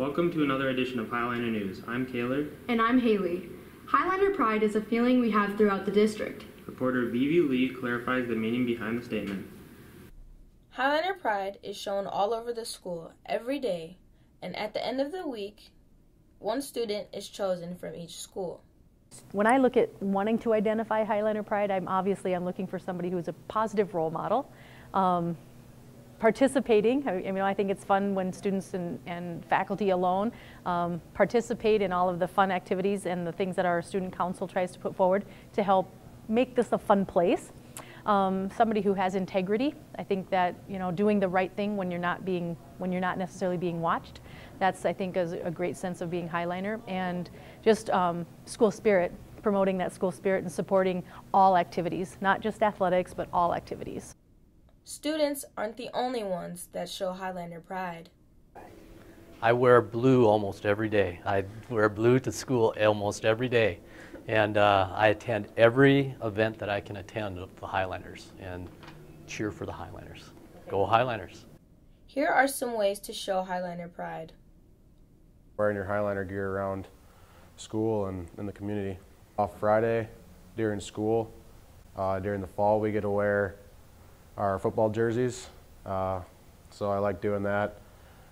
Welcome to another edition of Highliner News. I'm Kaylor. And I'm Haley. Highliner pride is a feeling we have throughout the district. Reporter Vivi Lee clarifies the meaning behind the statement. Highliner pride is shown all over the school every day, and at the end of the week, one student is chosen from each school. When I look at wanting to identify Highliner pride, I'm looking for somebody who's a positive role model. Participating, I think it's fun when students and faculty alone participate in all of the fun activities and the things that our student council tries to put forward to help make this a fun place. Somebody who has integrity. I think that doing the right thing when you're not necessarily being watched. That's, I think, is a great sense of being Highliner. And just school spirit, promoting that school spirit and supporting all activities, not just athletics, but all activities. Students aren't the only ones that show Highliner pride. I wear blue almost every day. I wear blue to school almost every day. And I attend every event that I can attend of the Highliners and cheer for the Highliners. Go Highliners. Here are some ways to show Highliner pride. Wearing your Highliner gear around school and in the community. Off Friday, during school, during the fall, we get to wear our football jerseys. So I like doing that.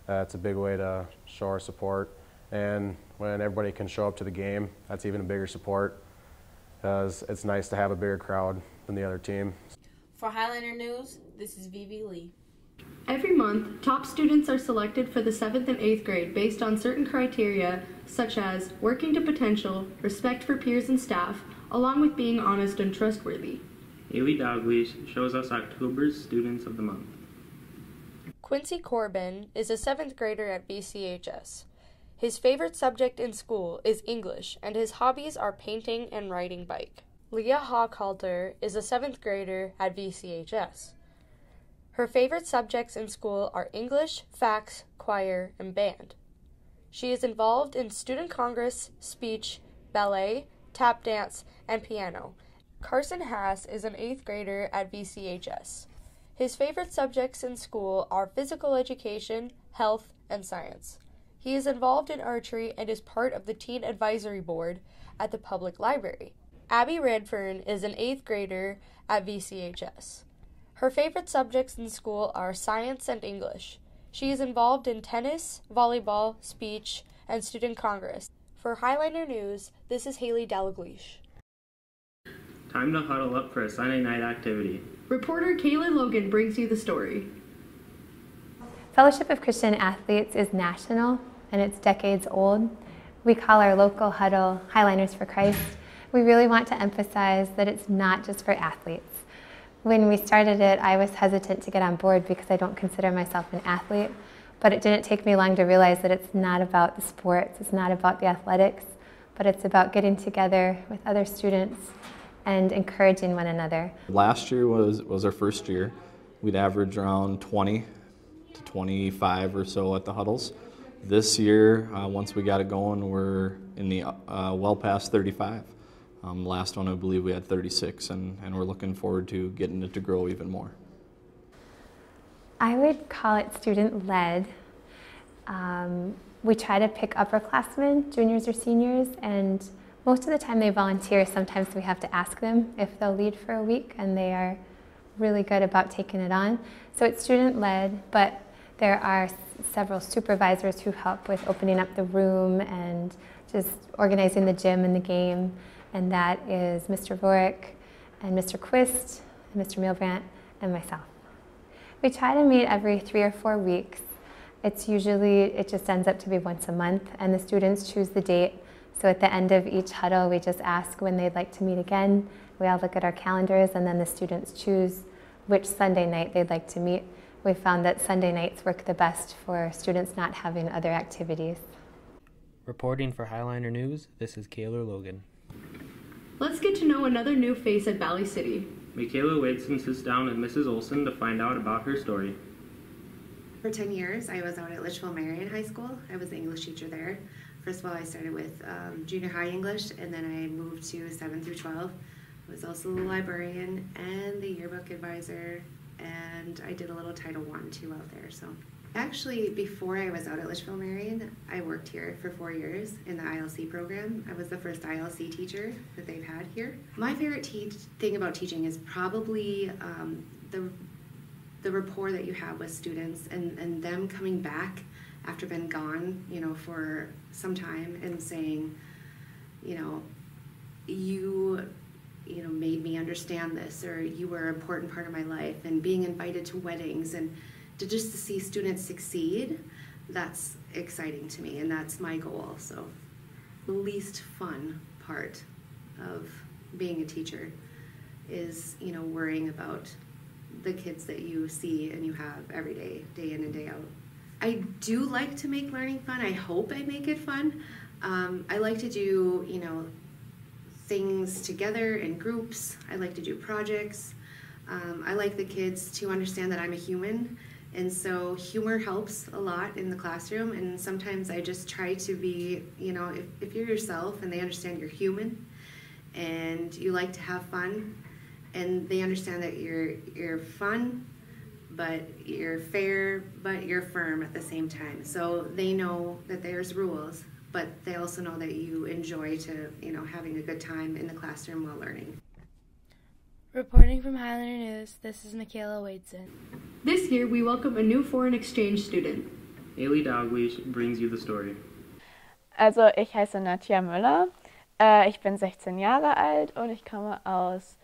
It's a big way to show our support. And when everybody can show up to the game, that's even a bigger support, because it's nice to have a bigger crowd than the other team. For Highliner News, this is Vivi Lee. Every month, top students are selected for the 7th and 8th grade based on certain criteria such as working to potential, respect for peers and staff, along with being honest and trustworthy. Haley Dalglish shows us October's Students of the Month. Quincy Corbin is a 7th grader at VCHS. His favorite subject in school is English, and his hobbies are painting and riding bike. Leah Hochhalter is a 7th grader at VCHS. Her favorite subjects in school are English, facts, choir, and band. She is involved in student congress, speech, ballet, tap dance, and piano. Carson Haas is an 8th grader at VCHS. His favorite subjects in school are physical education, health, and science. He is involved in archery and is part of the Teen Advisory Board at the public library. Abby Redfern is an 8th grader at VCHS. Her favorite subjects in school are science and English. She is involved in tennis, volleyball, speech, and student congress. For Highliner News, this is Haley Dalglish. Time to huddle up for a Sunday night activity. Reporter Kayla Logan brings you the story. Fellowship of Christian Athletes is national and it's decades old. We call our local huddle Highliners for Christ. We really want to emphasize that it's not just for athletes. When we started it, I was hesitant to get on board because I don't consider myself an athlete, but it didn't take me long to realize that it's not about the sports, it's not about the athletics, but it's about getting together with other students and encouraging one another. Last year was our first year. We'd average around 20 to 25 or so at the huddles. This year, once we got it going, we're in the well past 35. Last one, I believe we had 36, and we're looking forward to getting it to grow even more. I would call it student-led. We try to pick upperclassmen, juniors or seniors, and most of the time they volunteer. Sometimes we have to ask them if they'll lead for a week, and they are really good about taking it on. So it's student-led, but there are several supervisors who help with opening up the room and just organizing the gym and the game, and that is Mr. Vorick and Mr. Quist, and Mr. Milbrandt, and myself. We try to meet every 3 or 4 weeks. It just ends up to be once a month, and the students choose the date. So at the end of each huddle, we just ask when they'd like to meet again. We all look at our calendars, and then the students choose which Sunday night they'd like to meet. We found that Sunday nights work the best for students not having other activities. Reporting for Highliner News, this is Kaylor Logan. Let's get to know another new face at Valley City. Michaela Wadson sits down with Mrs. Olson to find out about her story. For 10 years, I was out at Litchfield Marion High School. I was the English teacher there. First of all, I started with junior high English, and then I moved to 7 through 12. I was also the librarian and the yearbook advisor, and I did a little Title I too out there. So Actually, before I was out at Litchfield Marion, I worked here for 4 years in the ILC program. I was the first ILC teacher that they've had here. My favorite thing about teaching is probably the rapport that you have with students and them coming back after being gone, you know, for some time and saying, you know, you made me understand this, or you were an important part of my life, and being invited to weddings and to see students succeed, that's exciting to me, and that's my goal. So the least fun part of being a teacher is, you know, worrying about the kids that you see and you have every day, day in and day out. I do like to make learning fun. I hope I make it fun. I like to do, you know, things together in groups. I like to do projects. I like the kids to understand that I'm a human, and so humor helps a lot in the classroom, and sometimes I just try to be, you know, if you're yourself and they understand you're human and you like to have fun, and they understand that you're fun, but you're fair, but you're firm at the same time. So they know that there's rules, but they also know that you enjoy having a good time in the classroom while learning. Reporting from Highlander News, this is Michaela Wadeson. This year, we welcome a new foreign exchange student. Haley Dalglish brings you the story. Also, ich heiße Nadja Müller. Ich bin 16 Jahre alt und ich komme aus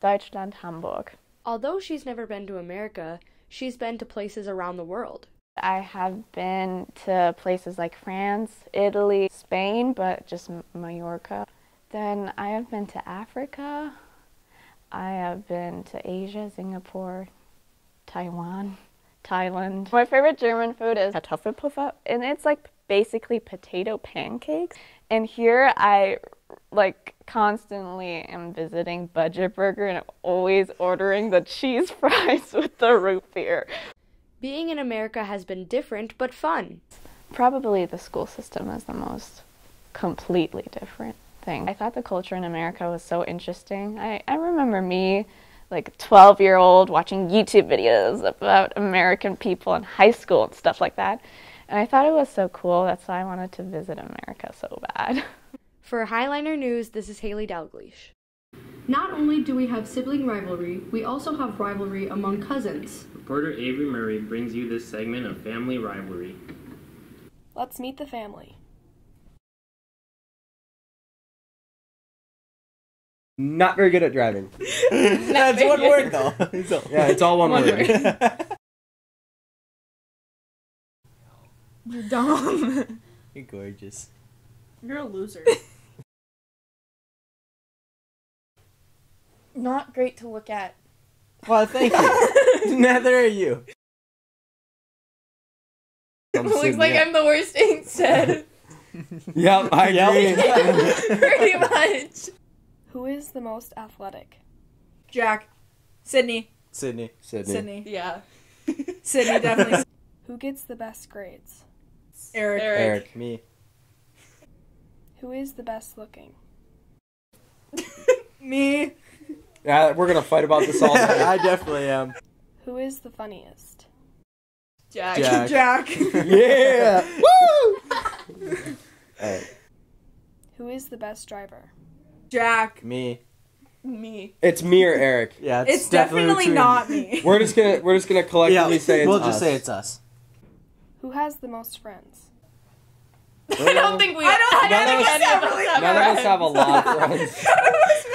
Deutschland, Hamburg. Although she's never been to America, she's been to places around the world. I have been to places like France, Italy, Spain, but just Mallorca. Then I have been to Africa. I have been to Asia, Singapore, Taiwan, Thailand. My favorite German food is Kartoffelpuffer, and it's like basically potato pancakes. And here I constantly am visiting Budget Burger and always ordering the cheese fries with the root beer. Being in America has been different but fun. Probably the school system is the most completely different thing. I thought the culture in America was so interesting. I remember me, like a 12-year-old, watching YouTube videos about American people in high school and stuff like that. And I thought it was so cool. That's why I wanted to visit America so bad. For Highliner News, this is Haley Dalglish. Not only do we have sibling rivalry, we also have rivalry among cousins. Reporter Avery Murray brings you this segment of Family Rivalry. Let's meet the family. Not very good at driving. That's one word, though. Yeah, it's all one word. You're dumb. You're gorgeous. You're a loser. Not great to look at. Well, thank you. Neither are you. Looks like I'm the worst instead. Yep, I agree. Pretty much. Who is the most athletic? Jack. Sydney. Sydney. Yeah. Sydney, definitely. Who gets the best grades? Eric. Me. Who is the best looking? Me. Yeah, we're gonna fight about this all day. I definitely am. Who is the funniest? Jack. Yeah. Woo! Alright. Who is the best driver? Jack. Me. It's me or Eric. Yeah, It's definitely not me. We're just gonna collectively say it's we'll us. just say it's us. Who has the most friends? I don't think we. I don't think None of us have a lot of friends.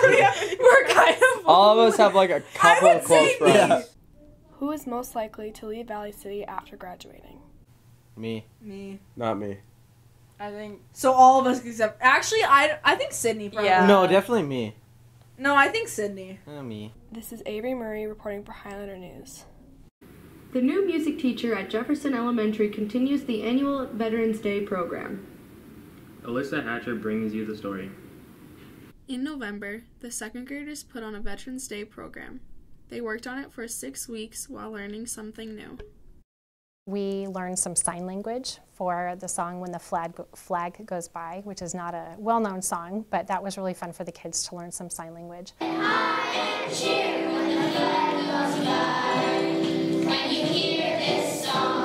We're kind of. All of us have like a couple of close friends. Yeah. Who is most likely to leave Valley City after graduating? Me. Not me. I think so. All of us except actually, I think Sydney. Probably. Yeah. No, definitely me. No, I think Sydney. Me. This is Avery Murray reporting for Highlander News. The new music teacher at Jefferson Elementary continues the annual Veterans Day program. Alyssa Hatcher brings you the story. In November, the second graders put on a Veterans Day program. They worked on it for 6 weeks while learning something new. We learned some sign language for the song When the Flag Goes By, which is not a well-known song, but that was really fun for the kids to learn some sign language. Cheer when the flag goes by. When you hear this song.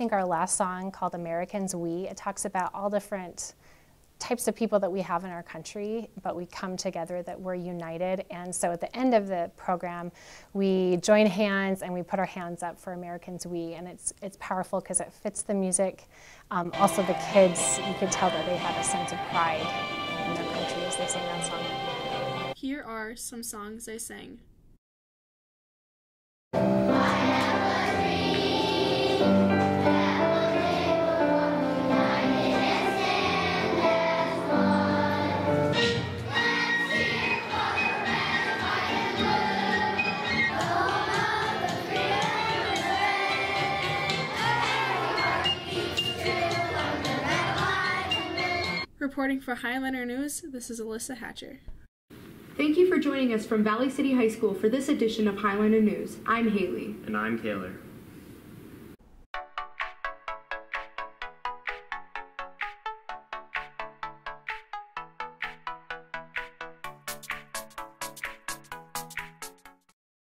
think our last song called Americans We, it talks about all different types of people that we have in our country, but we come together, that we're united. And so at the end of the program, we join hands and we put our hands up for Americans We, and it's powerful because it fits the music. Also the kids, you could tell that they had a sense of pride in their country as they sang that song. Here are some songs they sang. Reporting for Highlander News, this is Alyssa Hatcher. Thank you for joining us from Valley City High School for this edition of Highlander News. I'm Haley. And I'm Taylor.